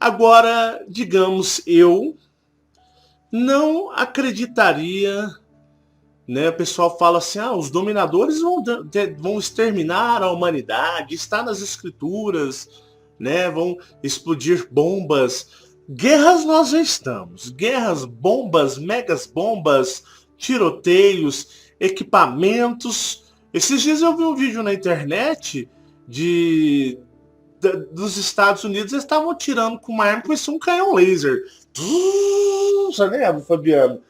Agora, digamos, eu não acreditaria, né? O pessoal fala assim, os dominadores vão exterminar a humanidade, está nas escrituras, né? Vão explodir bombas. Guerras nós já estamos. Guerras, bombas, megas bombas, tiroteios, equipamentos. Esses dias eu vi um vídeo na internet dos Estados Unidos, eles estavam tirando com uma arma, com um canhão laser. Você lembra, Fabiano?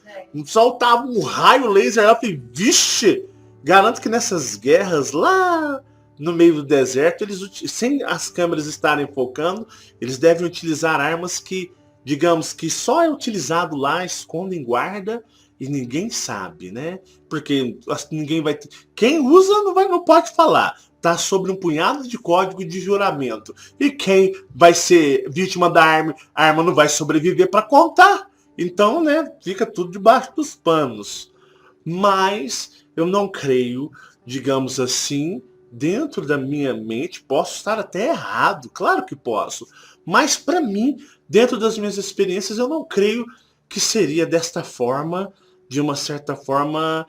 Soltava um raio laser. Eu falei, vixe! Garanto que nessas guerras lá no meio do deserto, sem as câmeras estarem focando, eles devem utilizar armas que, digamos, que só é utilizado lá, escondem guarda e ninguém sabe, né? Porque ninguém vai. Quem usa não pode falar. Tá sobre um punhado de código de juramento. E quem vai ser vítima da arma, a arma não vai sobreviver para contar. Então, né, fica tudo debaixo dos panos. Mas eu não creio, digamos assim, dentro da minha mente, posso estar até errado, claro que posso. Mas para mim, dentro das minhas experiências, eu não creio que seria desta forma, de uma certa forma,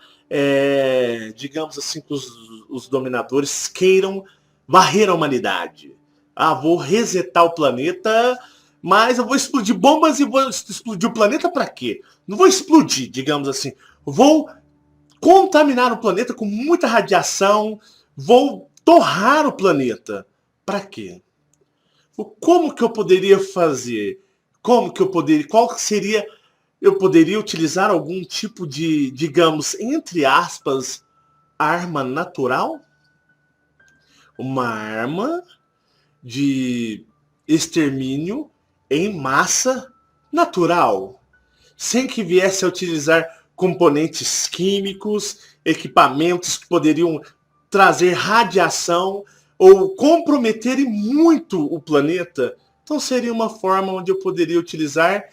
digamos assim, que os dominadores queiram varrer a humanidade. Vou resetar o planeta, mas eu vou explodir bombas e vou explodir o planeta para quê? Não vou explodir, digamos assim. Vou contaminar o planeta com muita radiação, vou torrar o planeta. Para quê? Como que eu poderia fazer? Como que eu poderia? Qual seria? Eu poderia utilizar algum tipo de, digamos, entre aspas, arma natural? Uma arma de extermínio em massa natural, sem que viesse a utilizar componentes químicos, equipamentos que poderiam trazer radiação ou comprometerem muito o planeta. Então seria uma forma onde eu poderia utilizar.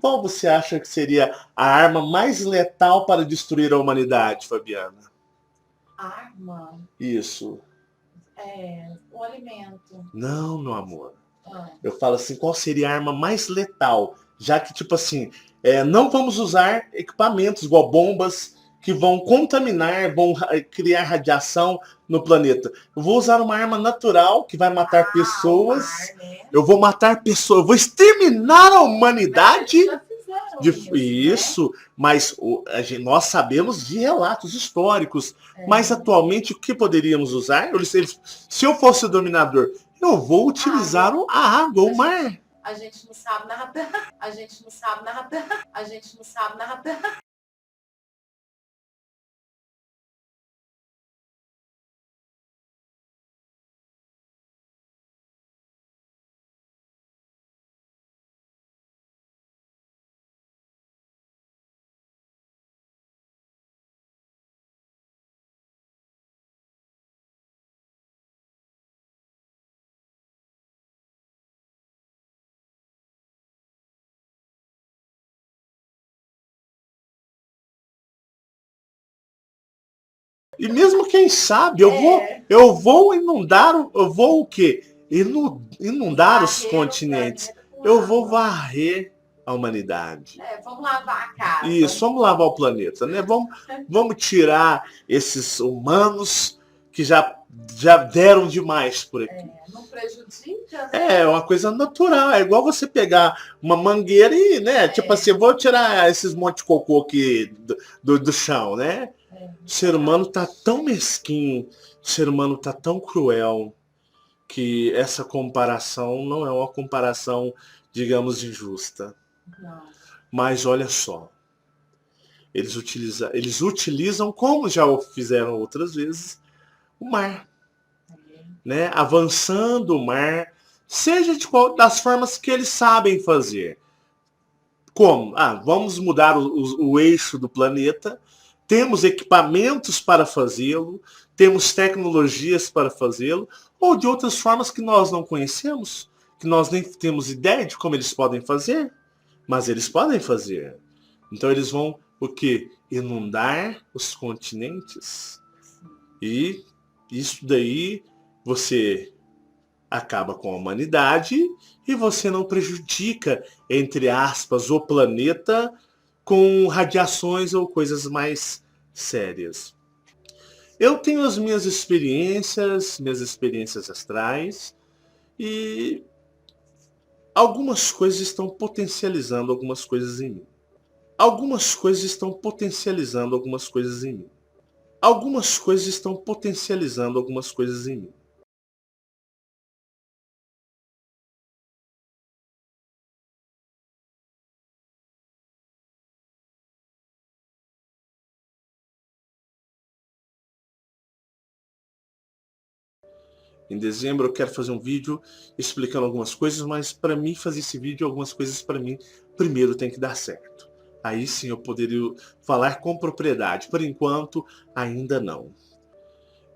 Qual você acha que seria a arma mais letal para destruir a humanidade, Fabiana? Arma? Isso. O alimento. Não, meu amor. Eu falo assim, qual seria a arma mais letal? Já que, tipo assim, não vamos usar equipamentos igual bombas que vão contaminar, vão criar radiação no planeta. Eu vou usar uma arma natural que vai matar pessoas. Ar, né? Eu vou matar pessoas. Eu vou exterminar a humanidade. Isso, né? Mas nós sabemos de relatos históricos. Mas atualmente, o que poderíamos usar? Se eu fosse o dominador, eu vou utilizar a água, o mar. A gente não sabe nada. A gente não sabe nada. A gente não sabe nada. E mesmo quem sabe, eu vou inundar, eu vou o quê? Inundar os continentes. Eu vou varrer a humanidade. Vamos lavar a casa. Isso, vamos lavar o planeta, né? Vamos tirar esses humanos que já deram demais por aqui. Não prejudica, né? É uma coisa natural. É igual você pegar uma mangueira e, né? Tipo assim, eu vou tirar esses monte de cocô aqui do chão, né? O ser humano tá tão mesquinho, o ser humano tá tão cruel, que essa comparação não é uma comparação, digamos, injusta. Não. Mas olha só, eles utilizam, como já o fizeram outras vezes, o mar. Né? Avançando o mar, seja das formas que eles sabem fazer. Como? Vamos mudar o eixo do planeta, temos equipamentos para fazê-lo, temos tecnologias para fazê-lo, ou de outras formas que nós não conhecemos, que nós nem temos ideia de como eles podem fazer, mas eles podem fazer. Então eles vão o quê? Inundar os continentes. E isso daí você acaba com a humanidade e você não prejudica, entre aspas, o planeta com radiações ou coisas mais sérias. Eu tenho as minhas experiências astrais, e algumas coisas estão potencializando algumas coisas em mim. Algumas coisas estão potencializando algumas coisas em mim. Algumas coisas estão potencializando algumas coisas em mim. Em dezembro eu quero fazer um vídeo explicando algumas coisas, mas para mim fazer esse vídeo, algumas coisas para mim, primeiro tem que dar certo. Aí sim eu poderia falar com propriedade. Por enquanto, ainda não.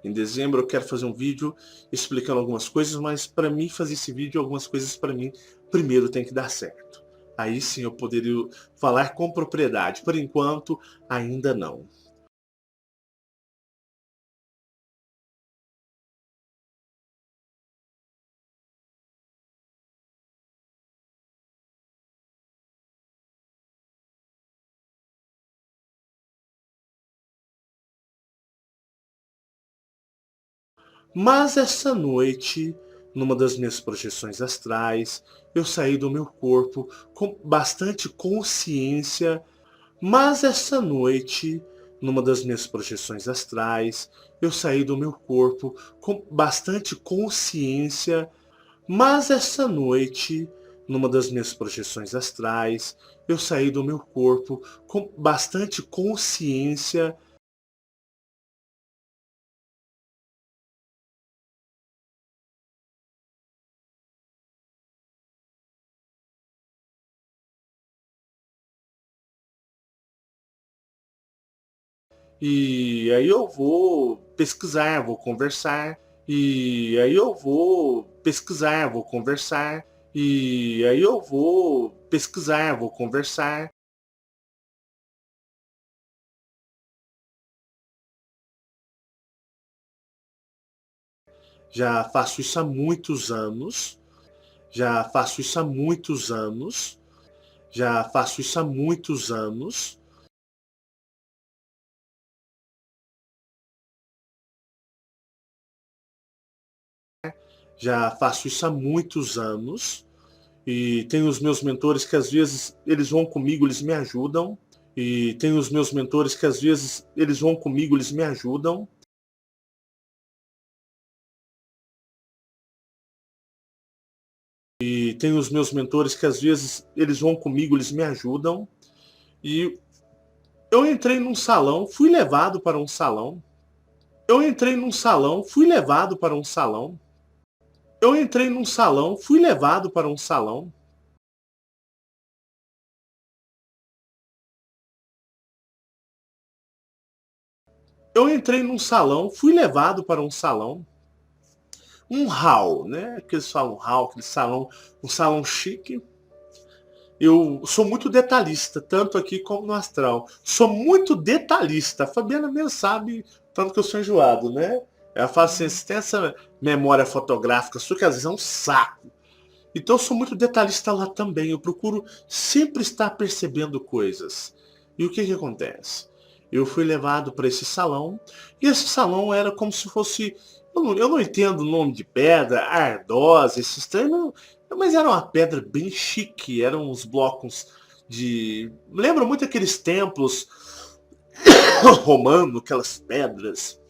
Em dezembro eu quero fazer um vídeo explicando algumas coisas, mas para mim fazer esse vídeo, algumas coisas para mim, primeiro tem que dar certo. Aí sim eu poderia falar com propriedade. Por enquanto, ainda não. Mas essa noite, numa das minhas projeções astrais, eu saí do meu corpo com bastante consciência. Mas essa noite, numa das minhas projeções astrais, eu saí do meu corpo com bastante consciência. Mas essa noite, numa das minhas projeções astrais, eu saí do meu corpo com bastante consciência. E aí eu vou pesquisar, vou conversar. E aí eu vou pesquisar, vou conversar. E aí eu vou pesquisar, vou conversar. Já faço isso há muitos anos. Já faço isso há muitos anos. Já faço isso há muitos anos. Já faço isso há muitos anos. E tenho os meus mentores que às vezes eles vão comigo, eles me ajudam. E tenho os meus mentores que às vezes eles vão comigo, eles me ajudam. E tenho os meus mentores que às vezes eles vão comigo, eles me ajudam. E eu entrei num salão, fui levado para um salão. Eu entrei num salão, fui levado para um salão. Eu entrei num salão, fui levado para um salão. Eu entrei num salão, fui levado para um salão. Um hall, né? Aqueles falam hall, aquele salão, um salão chique. Eu sou muito detalhista, tanto aqui como no astral. Sou muito detalhista. A Fabiana mesmo sabe, tanto que eu sou enjoado, né? Ela fala assim, você tem essa memória fotográfica sua que às vezes é um saco. Então eu sou muito detalhista lá também. Eu procuro sempre estar percebendo coisas. E o que que acontece? Eu fui levado para esse salão, e esse salão era como se fosse... Eu não entendo o nome de pedra, ardosa, esses treinos, mas era uma pedra bem chique, eram uns blocos de... Lembra muito aqueles templos romanos, aquelas pedras,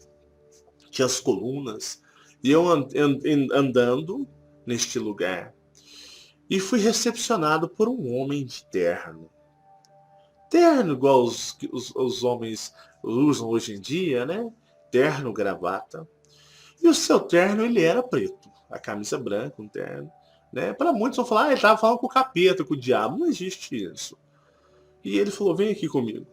tinha as colunas. E eu andando neste lugar, e fui recepcionado por um homem de terno. Terno igual os homens usam hoje em dia, né? Terno, gravata. E o seu terno, ele era preto. A camisa branca, um terno. Né? Para muitos vão falar, ele estava falando com o capeta, com o diabo. Não existe isso. E ele falou, vem aqui comigo.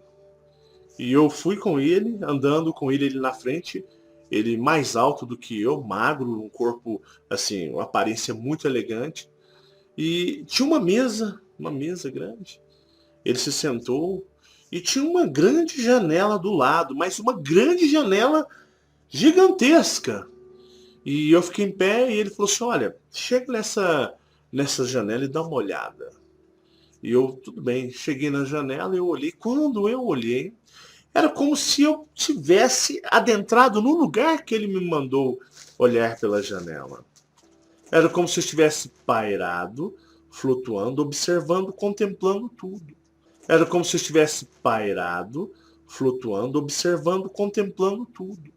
E eu fui com ele, andando com ele na frente. Ele mais alto do que eu, magro, um corpo, assim, uma aparência muito elegante. E tinha uma mesa grande. Ele se sentou e tinha uma grande janela do lado, mas uma grande janela gigantesca. E eu fiquei em pé e ele falou assim, olha, chega nessa janela e dá uma olhada. E eu, tudo bem, cheguei na janela, eu olhei. Quando eu olhei, era como se eu tivesse adentrado no lugar que ele me mandou olhar pela janela. Era como se eu estivesse pairado, flutuando, observando, contemplando tudo. Era como se eu estivesse pairado, flutuando, observando, contemplando tudo.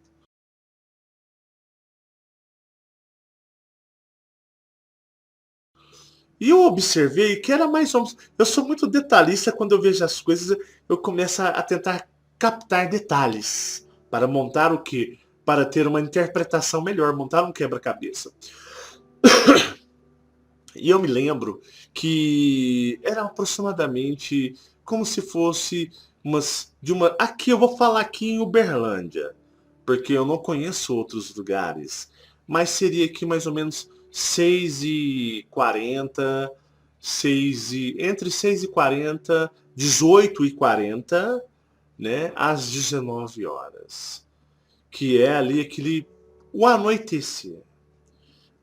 E eu observei que era mais ou menos. Eu sou muito detalhista quando eu vejo as coisas, eu começo a tentar captar detalhes para montar o quê? Para ter uma interpretação melhor, montar um quebra-cabeça. E eu me lembro que era aproximadamente como se fosse de uma. Aqui eu vou falar aqui em Uberlândia, porque eu não conheço outros lugares. Mas seria aqui mais ou menos 6h40, entre 6h40, 18h40, né, às 19 horas. Que é ali o anoitecer.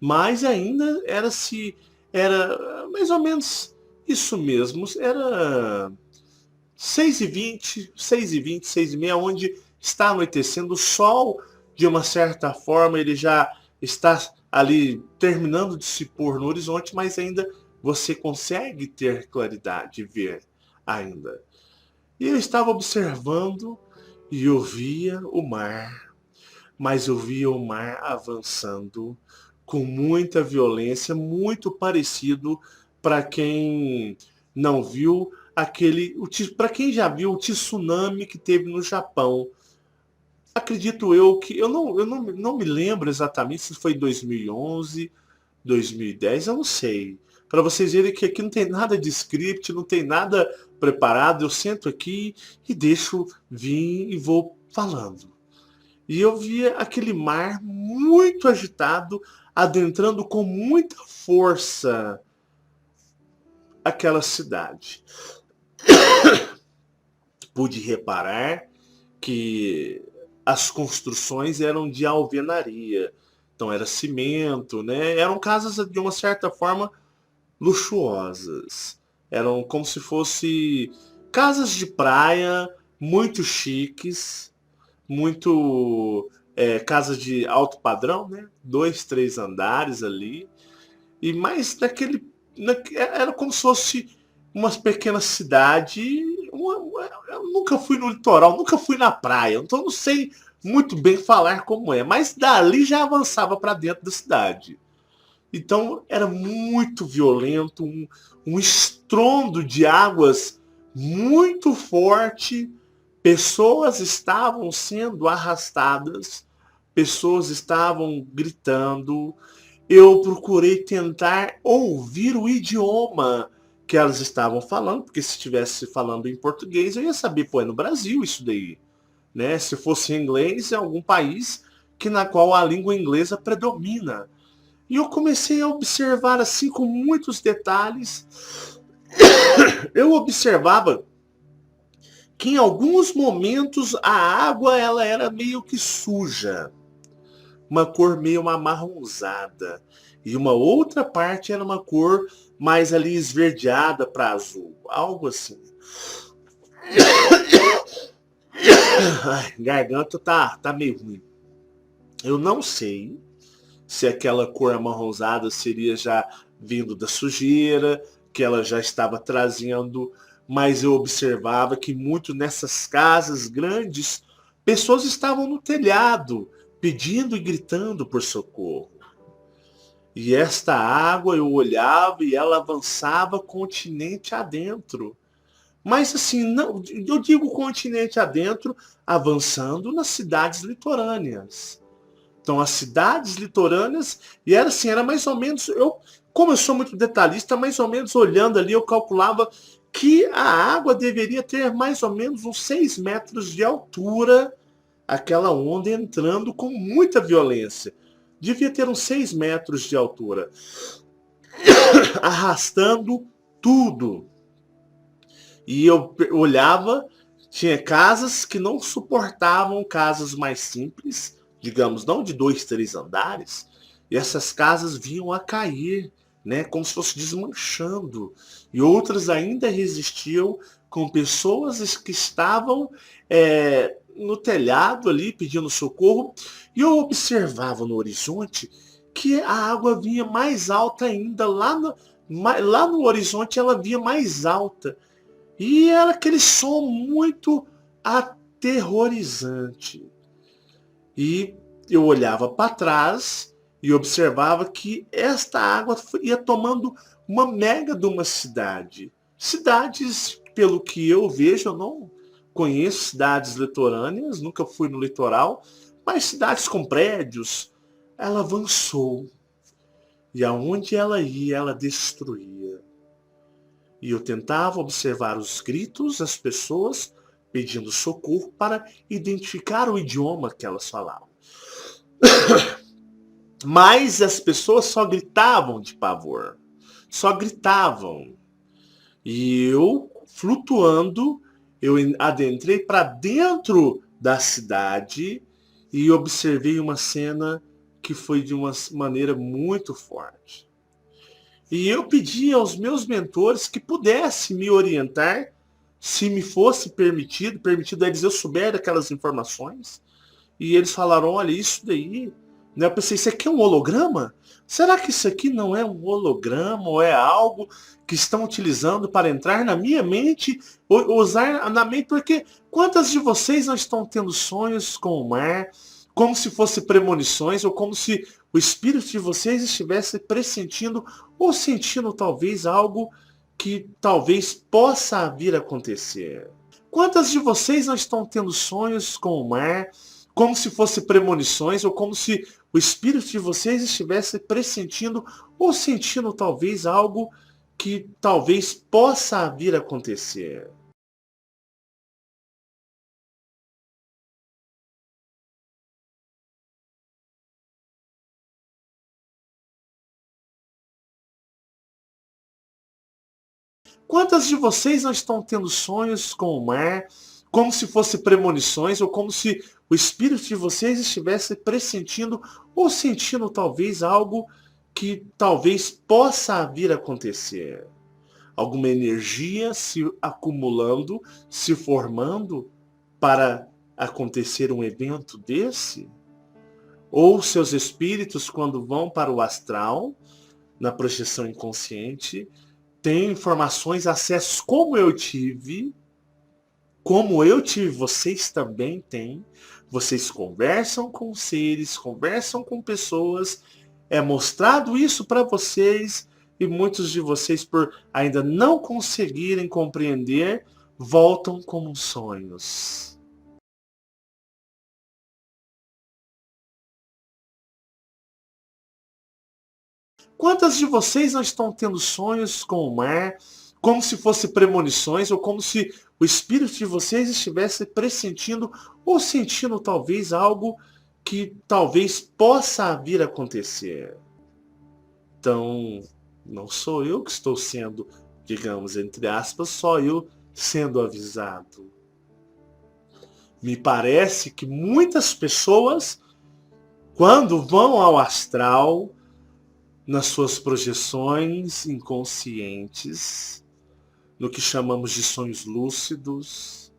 Mas ainda era mais ou menos isso mesmo. Era 6h20, 6h20, 6h30, onde está anoitecendo. O sol, de uma certa forma, ele já está ali terminando de se pôr no horizonte, mas ainda você consegue ter claridade e ver ainda. E eu estava observando e eu via o mar, mas eu via o mar avançando com muita violência, muito parecido para quem não viu para quem já viu o tsunami que teve no Japão. Acredito eu que eu não me lembro exatamente se foi 2011, 2010, eu não sei. Para vocês verem que aqui não tem nada de script, não tem nada preparado, eu sento aqui e deixo vir e vou falando. E eu via aquele mar muito agitado, adentrando com muita força aquela cidade. Pude reparar que as construções eram de alvenaria. Então era cimento, né? Eram casas de uma certa forma luxuosas. Eram como se fosse casas de praia muito chiques, muito casa de alto padrão, né? 2, 3 andares ali. E mais era como se fosse uma pequena cidade. Eu nunca fui no litoral, nunca fui na praia, então não sei muito bem falar como é. Mas dali já avançava para dentro da cidade. Então era muito violento, um estrondo de águas muito forte. Pessoas estavam sendo arrastadas, pessoas estavam gritando. Eu procurei tentar ouvir o idioma que elas estavam falando, porque se estivesse falando em português, eu ia saber, pô, é no Brasil isso daí, né? Se fosse em inglês, é algum país na qual a língua inglesa predomina. E eu comecei a observar assim com muitos detalhes. Eu observava que em alguns momentos a água ela era meio que suja, uma cor meio amarronzada, e uma outra parte era uma cor mais ali esverdeada para azul, algo assim. Ai, garganta tá meio ruim. Eu não sei se aquela cor amarronzada seria já vindo da sujeira, que ela já estava trazendo, mas eu observava que muito nessas casas grandes, pessoas estavam no telhado, pedindo e gritando por socorro. E esta água eu olhava e ela avançava continente adentro. Mas assim, não, eu digo continente adentro, avançando nas cidades litorâneas. Então, as cidades litorâneas, e era assim, era mais ou menos, como eu sou muito detalhista, mais ou menos olhando ali, eu calculava que a água deveria ter mais ou menos uns 6 metros de altura, aquela onda entrando com muita violência. Devia ter uns 6 metros de altura, arrastando tudo. E eu olhava, tinha casas que não suportavam casas mais simples, digamos, não de 2, 3 andares, E essas casas vinham a cair, né, como se fosse desmanchando. E outras ainda resistiam com pessoas que estavam no telhado ali pedindo socorro. E eu observava no horizonte que a água vinha mais alta ainda. Lá no horizonte ela vinha mais alta. E era aquele som muito aterrorizante. E eu olhava para trás e observava que esta água ia tomando uma mega de uma cidade. Cidades, pelo que eu vejo, eu não conheço cidades litorâneas, nunca fui no litoral, mas cidades com prédios. Ela avançou. E aonde ela ia, ela destruía. E eu tentava observar os gritos das pessoas pedindo socorro para identificar o idioma que elas falavam. Mas as pessoas só gritavam de pavor. Só gritavam. E eu, flutuando, eu adentrei para dentro da cidade e observei uma cena que foi de uma maneira muito forte. E eu pedi aos meus mentores que pudessem me orientar, se me fosse permitido a eles eu souber daquelas informações. E eles falaram, olha, isso daí, né? Eu pensei, isso aqui é um holograma? Será que isso aqui não é um holograma ou é algo que estão utilizando para entrar na minha mente, ou usar na mente? Porque quantas de vocês não estão tendo sonhos com o mar, como se fosse premonições, ou como se o espírito de vocês estivesse pressentindo ou sentindo talvez algo que talvez possa vir a acontecer? Quantas de vocês não estão tendo sonhos com o mar, como se fosse premonições, ou como se o espírito de vocês estivesse pressentindo ou sentindo talvez algo que talvez possa vir a acontecer? Quantas de vocês não estão tendo sonhos com o mar, como se fosse premonições, ou como se o espírito de vocês estivesse pressentindo ou sentindo talvez algo que talvez possa vir a acontecer? Alguma energia se acumulando, se formando para acontecer um evento desse? Ou seus espíritos, quando vão para o astral, na projeção inconsciente, têm informações, acessos como eu tive, vocês também têm. Vocês conversam com seres, conversam com pessoas, é mostrado isso para vocês e muitos de vocês, por ainda não conseguirem compreender, voltam como sonhos. Quantas de vocês não estão tendo sonhos com o mar, como se fosse premonições, ou como se o espírito de vocês estivesse pressentindo ou sentindo talvez algo que talvez possa vir a acontecer? Então, não sou eu que estou sendo, digamos, entre aspas, só eu sendo avisado. Me parece que muitas pessoas, quando vão ao astral, nas suas projeções inconscientes, no que chamamos de sonhos lúcidos,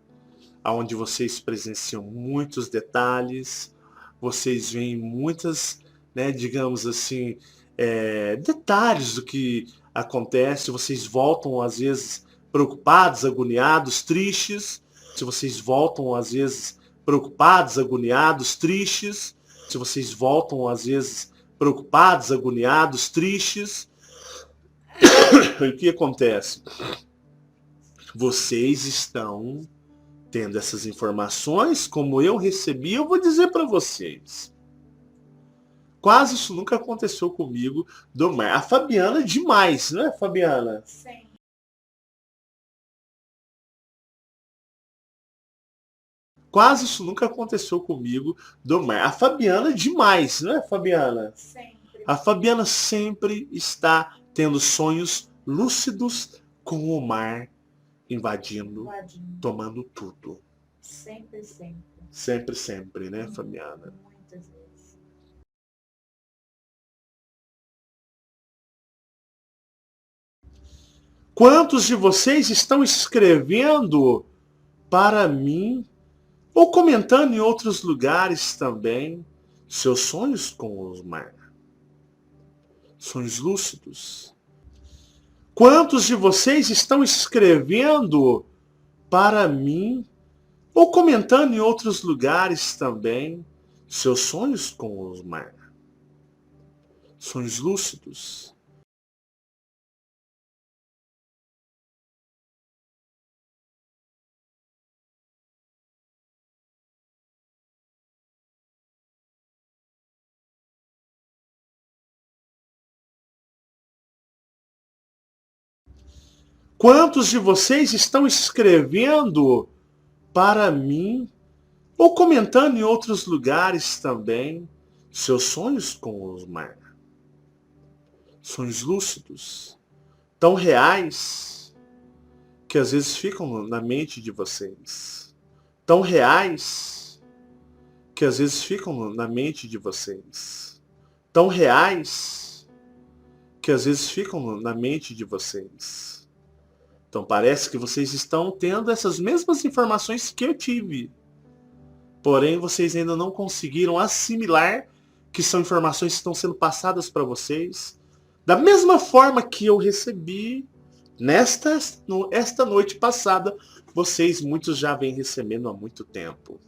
onde vocês presenciam muitos detalhes, vocês veem muitas, né, digamos assim, detalhes do que acontece, vocês voltam às vezes preocupados, agoniados, tristes, se vocês voltam às vezes preocupados, agoniados, tristes, se vocês voltam às vezes preocupados, agoniados, tristes, o que acontece? Vocês estão tendo essas informações, como eu recebi, eu vou dizer para vocês. Quase isso nunca aconteceu comigo do mar. A Fabiana é demais, não é, Fabiana? Sim. Quase isso nunca aconteceu comigo do mar. A Fabiana é demais, não é, Fabiana? Sempre. A Fabiana sempre está tendo sonhos lúcidos com o mar invadindo, tomando tudo. Sempre, sempre. Sempre, sempre, né, Fabiana? Muitas vezes. Quantos de vocês estão escrevendo para mim ou comentando em outros lugares também seus sonhos com o mar? Sonhos lúcidos. Quantos de vocês estão escrevendo para mim ou comentando em outros lugares também seus sonhos com o mar? Sonhos lúcidos. Quantos de vocês estão escrevendo para mim ou comentando em outros lugares também seus sonhos com o mar? Sonhos lúcidos, tão reais que às vezes ficam na mente de vocês. Tão reais que às vezes ficam na mente de vocês. Tão reais que às vezes ficam na mente de vocês. Então parece que vocês estão tendo essas mesmas informações que eu tive. Porém, vocês ainda não conseguiram assimilar que são informações que estão sendo passadas para vocês. Da mesma forma que eu recebi esta noite passada, vocês muitos já vêm recebendo há muito tempo.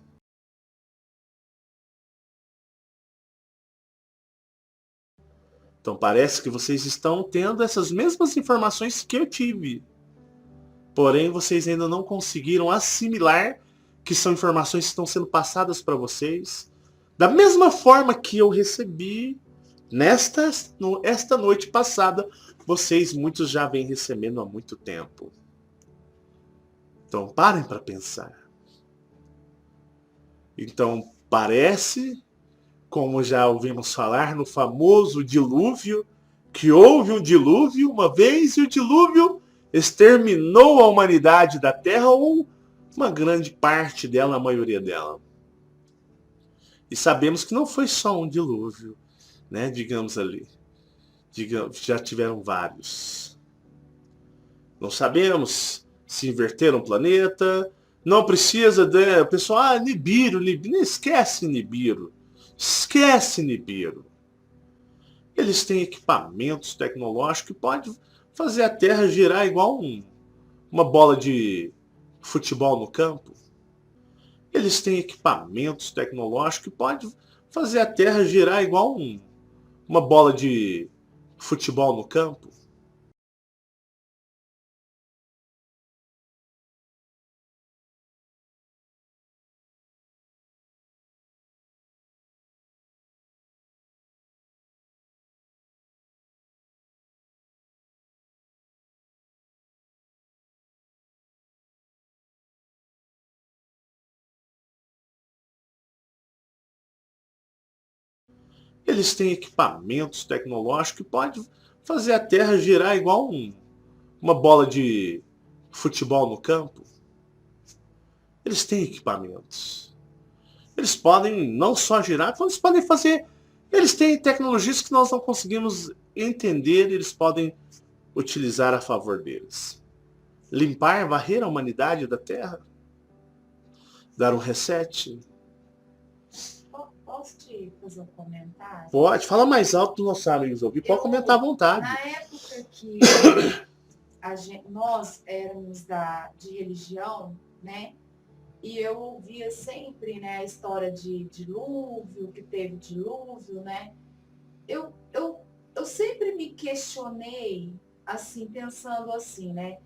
Então parece que vocês estão tendo essas mesmas informações que eu tive. Porém, vocês ainda não conseguiram assimilar que são informações que estão sendo passadas para vocês. Da mesma forma que eu recebi esta noite passada, vocês muitos já vêm recebendo há muito tempo. Então parem para pensar. Então parece, como já ouvimos falar no famoso dilúvio, que houve um dilúvio uma vez e o dilúvio exterminou a humanidade da Terra, ou uma grande parte dela, a maioria dela. E sabemos que não foi só um dilúvio, né? Digamos ali. Já tiveram vários. Não sabemos se inverteram o planeta. Não precisa de... O pessoal, Nibiru. Esquece Nibiru. Esquece Nibiru. Eles têm equipamentos tecnológicos que podem fazer a Terra girar igual uma bola de futebol no campo. Eles têm equipamentos tecnológicos que podem fazer a Terra girar igual uma bola de futebol no campo. Eles têm equipamentos tecnológicos que podem fazer a Terra girar igual uma bola de futebol no campo. Eles têm equipamentos. Eles podem não só girar, como eles podem fazer. Eles têm tecnologias que nós não conseguimos entender, eles podem utilizar a favor deles. Limpar, varrer a humanidade da Terra. Dar um reset. Posso te fazer um comentário? Pode, fala mais alto para os nossos amigos ouvir. Pode comentar à vontade. Na época que nós éramos de religião, né? E eu ouvia sempre, né, a história de dilúvio, que teve dilúvio, né? Eu sempre me questionei, assim, pensando assim, né?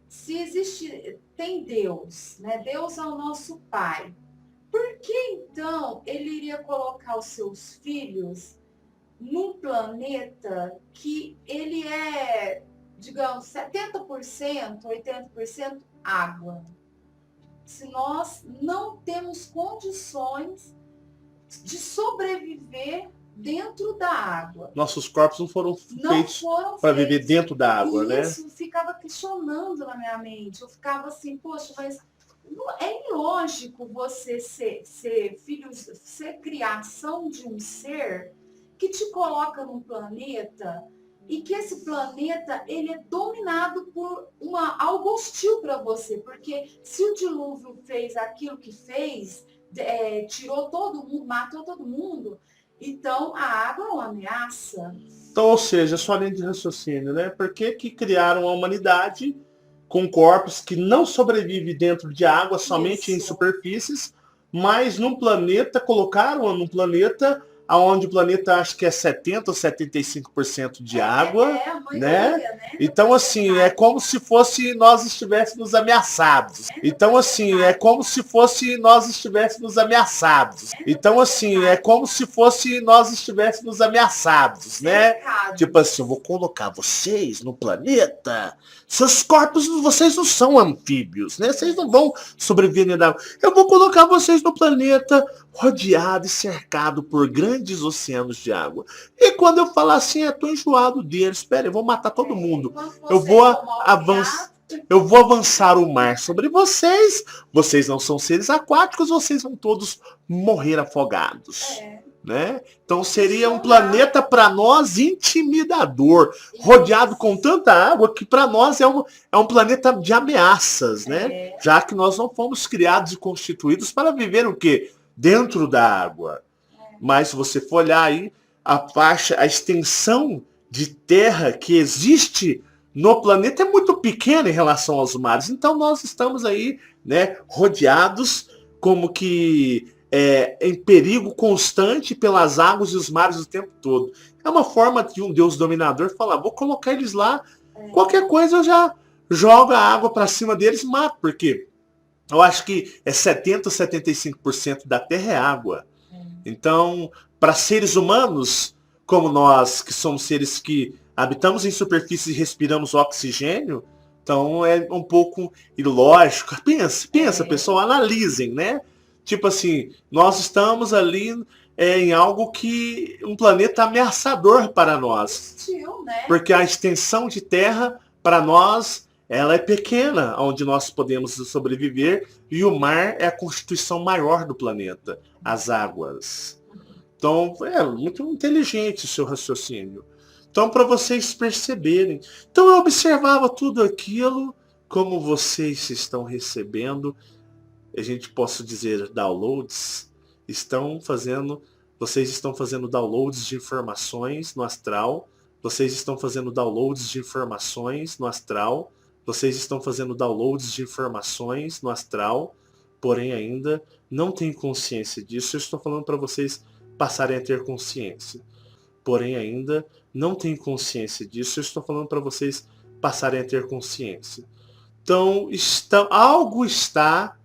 Se existe, tem Deus, né? Deus é o nosso Pai. Por que então ele iria colocar os seus filhos num planeta que ele é, digamos, 70%, 80% água? Se nós não temos condições de sobreviver dentro da água. Nossos corpos não foram feitos para viver dentro da água, né? Isso ficava questionando na minha mente. Eu ficava assim, poxa, mas é ilógico você ser criação de um ser que te coloca num planeta e que esse planeta ele é dominado por algo hostil para você, porque se o dilúvio fez aquilo que fez, tirou todo mundo, matou todo mundo, então a água é uma ameaça. Então, ou seja, sua linha de raciocínio, né? Por que que criaram a humanidade com corpos que não sobrevivem dentro de água, somente em Isso. superfícies, mas num planeta, colocaram num planeta onde o planeta acho que é 70 ou 75% de água, A maioria, né? Então, assim, é como se fosse nós estivéssemos ameaçados. Então, assim, é como se fosse nós estivéssemos ameaçados. Então, assim, é como se fosse nós estivéssemos ameaçados, né? Tipo assim, eu vou colocar vocês no planeta. Seus corpos, vocês não são anfíbios, né? Vocês não vão sobreviver na água. Eu vou colocar vocês no planeta rodeado e cercado por grandes oceanos de água. E quando eu falar assim, tô enjoado deles, espera, eu vou matar todo mundo. Eu vou avançar o mar sobre vocês. Vocês não são seres aquáticos, vocês vão todos morrer afogados. Né? Então seria um planeta para nós intimidador, rodeado com tanta água que para nós é um planeta de ameaças, né? Já que nós não fomos criados e constituídos para viver o quê? Dentro da água. Mas se você for olhar aí, a extensão de terra que existe no planeta é muito pequena em relação aos mares. Então nós estamos aí, né, rodeados como que em perigo constante pelas águas e os mares o tempo todo. É uma forma de um Deus dominador falar, vou colocar eles lá, qualquer coisa eu já jogo a água para cima deles e mato. Por quê? Eu acho que 70 ou 75% da Terra é água. Então, para seres humanos, como nós, que somos seres que habitamos em superfície e respiramos oxigênio, então é um pouco ilógico. Pensa, pessoal, analisem, né? Tipo assim, nós estamos ali em algo que um planeta ameaçador para nós. Porque a extensão de terra, para nós, ela é pequena, onde nós podemos sobreviver, e o mar é a constituição maior do planeta, as águas. Então, é muito inteligente o seu raciocínio. Então, para vocês perceberem. Então, eu observava tudo aquilo, como vocês estão recebendo, a gente posso dizer downloads, vocês estão fazendo downloads de informações no astral, vocês estão fazendo downloads de informações no astral, vocês estão fazendo downloads de informações no astral, porém ainda não têm consciência disso. Eu estou falando para vocês passarem a ter consciência. Porém ainda não têm consciência disso. Eu estou falando para vocês passarem a ter consciência. Então, algo está,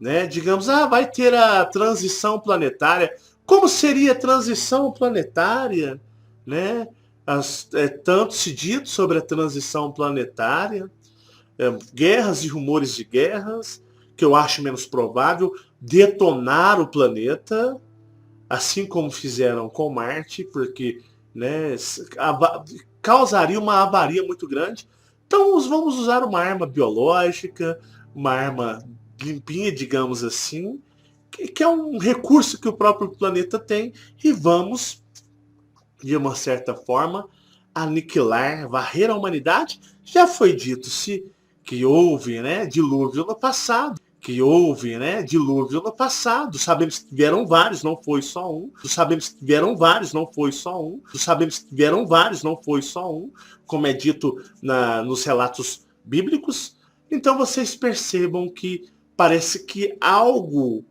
né? Digamos, vai ter a transição planetária. Como seria a transição planetária? Né? Tanto se dito sobre a transição planetária, guerras e rumores de guerras, que eu acho menos provável, detonar o planeta, assim como fizeram com Marte, porque, né, causaria uma avaria muito grande. Então vamos usar uma arma biológica, uma arma limpinha, digamos assim, que é um recurso que o próprio planeta tem, e vamos, de uma certa forma, aniquilar, varrer a humanidade. Já foi dito-se que houve, né, dilúvio no passado. Sabemos que vieram vários, não foi só um. Como é dito nos relatos bíblicos. Então vocês percebam que parece que algo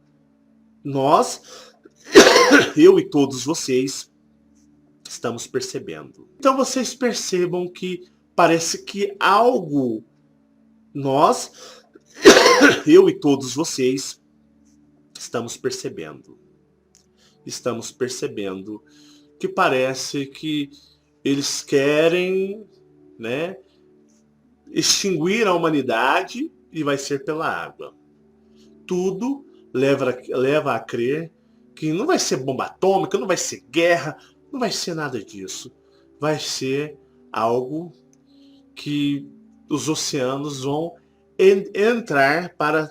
eu e todos vocês, estamos percebendo. Então vocês percebam que parece que algo eu e todos vocês, estamos percebendo. Estamos percebendo que parece que eles querem, né, extinguir a humanidade, e vai ser pela água. Tudo leva a crer que não vai ser bomba atômica, não vai ser guerra, não vai ser nada disso. Vai ser algo que os oceanos vão entrar para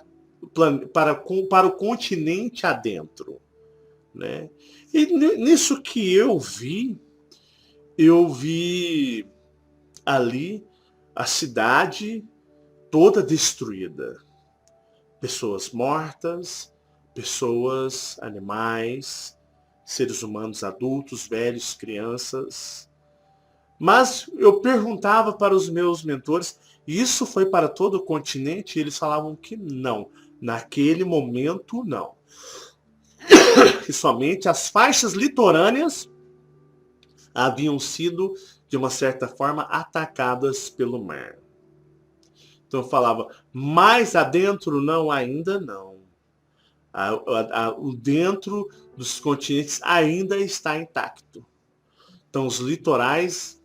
o continente adentro. Né? E nisso que eu vi ali a cidade toda destruída. Pessoas mortas, pessoas, animais, seres humanos adultos, velhos, crianças. Mas eu perguntava para os meus mentores, e isso foi para todo o continente, e eles falavam que não. Naquele momento, não. Que somente as faixas litorâneas haviam sido, de uma certa forma, atacadas pelo mar. Então eu falava, mais adentro não, ainda não. O dentro dos continentes ainda está intacto. Então os litorais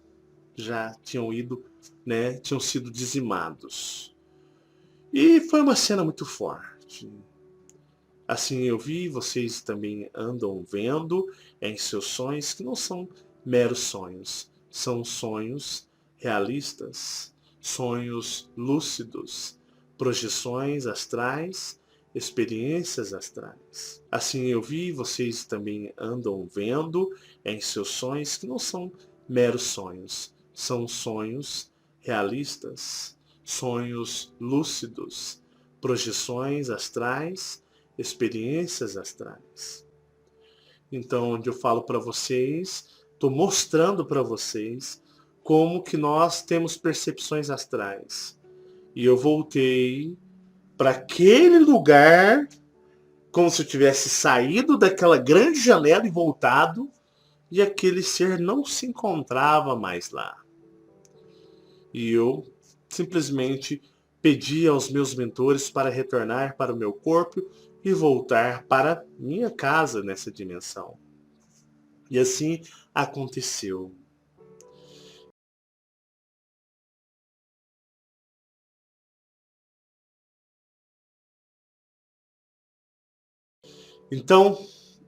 já tinham ido, né, tinham sido dizimados. E foi uma cena muito forte. Assim eu vi, vocês também andam vendo em seus sonhos que não são meros sonhos, são sonhos realistas, sonhos lúcidos, projeções astrais, experiências astrais. Assim eu vi, vocês também andam vendo em seus sonhos que não são meros sonhos, são sonhos realistas, sonhos lúcidos, projeções astrais, experiências astrais. Então, onde eu falo para vocês, estou mostrando para vocês como que nós temos percepções astrais. E eu voltei para aquele lugar como se eu tivesse saído daquela grande janela e voltado, e aquele ser não se encontrava mais lá. E eu simplesmente pedi aos meus mentores para retornar para o meu corpo e voltar para minha casa nessa dimensão. E assim aconteceu. Então,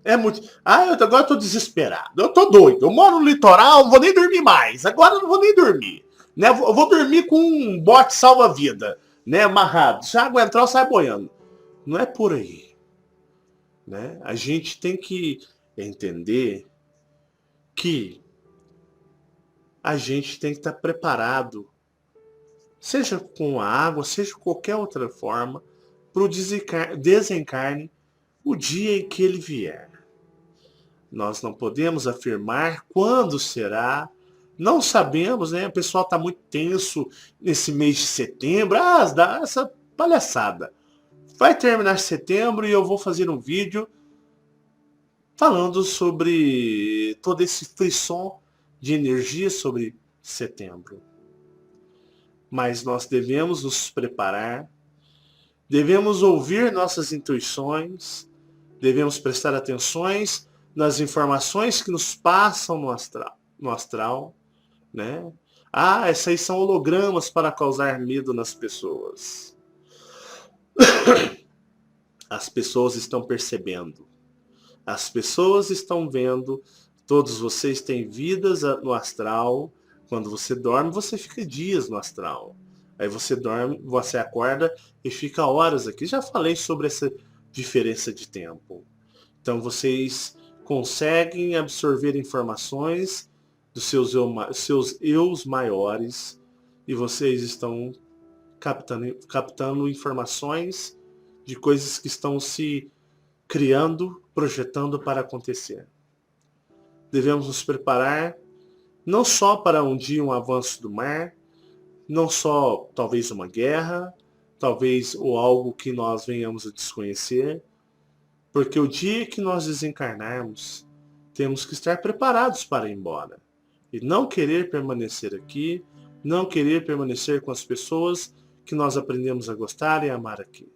é muito. Ah, agora eu tô desesperado. Eu tô doido. Eu moro no litoral, não vou nem dormir mais. Agora eu não vou nem dormir. Né? Eu vou dormir com um bote salva-vida, né? Amarrado. Se a água entrar, eu saio boiando. Não é por aí. Né? A gente tem que entender que a gente tem que estar preparado, seja com a água, seja de qualquer outra forma, para o desencarne o dia em que ele vier. Nós não podemos afirmar quando será, não sabemos, né? O pessoal está muito tenso nesse mês de setembro, dá essa palhaçada. Vai terminar setembro e eu vou fazer um vídeo falando sobre todo esse frisson de energia sobre setembro. Mas nós devemos nos preparar, devemos ouvir nossas intuições, devemos prestar atenções nas informações que nos passam no astral, né? Essas aí são hologramas para causar medo nas pessoas. As pessoas estão percebendo. As pessoas estão vendo. Todos vocês têm vidas no astral. Quando você dorme, você fica dias no astral. Aí você dorme, você acorda e fica horas aqui. Já falei sobre essa diferença de tempo. Então vocês conseguem absorver informações dos seus eus maiores e vocês estão captando informações de coisas que estão se criando, projetando para acontecer. Devemos nos preparar não só para um dia um avanço do mar, não só talvez uma guerra, talvez ou algo que nós venhamos a desconhecer, porque o dia que nós desencarnarmos, temos que estar preparados para ir embora. E não querer permanecer aqui, não querer permanecer com as pessoas que nós aprendemos a gostar e a amar aqui.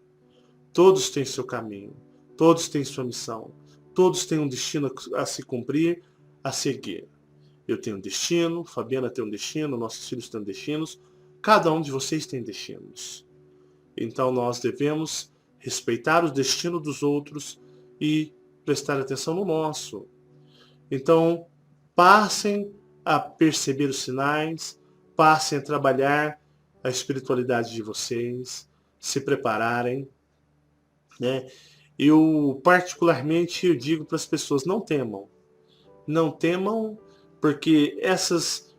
Todos têm seu caminho, todos têm sua missão, todos têm um destino a se cumprir, a seguir. Eu tenho um destino, Fabiana tem um destino, nossos filhos têm destinos, cada um de vocês tem destinos. Então nós devemos respeitar o destino dos outros e prestar atenção no nosso. Então, passem a perceber os sinais, passem a trabalhar a espiritualidade de vocês, se prepararem, né? Eu, particularmente, eu digo para as pessoas, não temam. Não temam, porque essas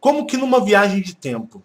Como que numa viagem de tempo,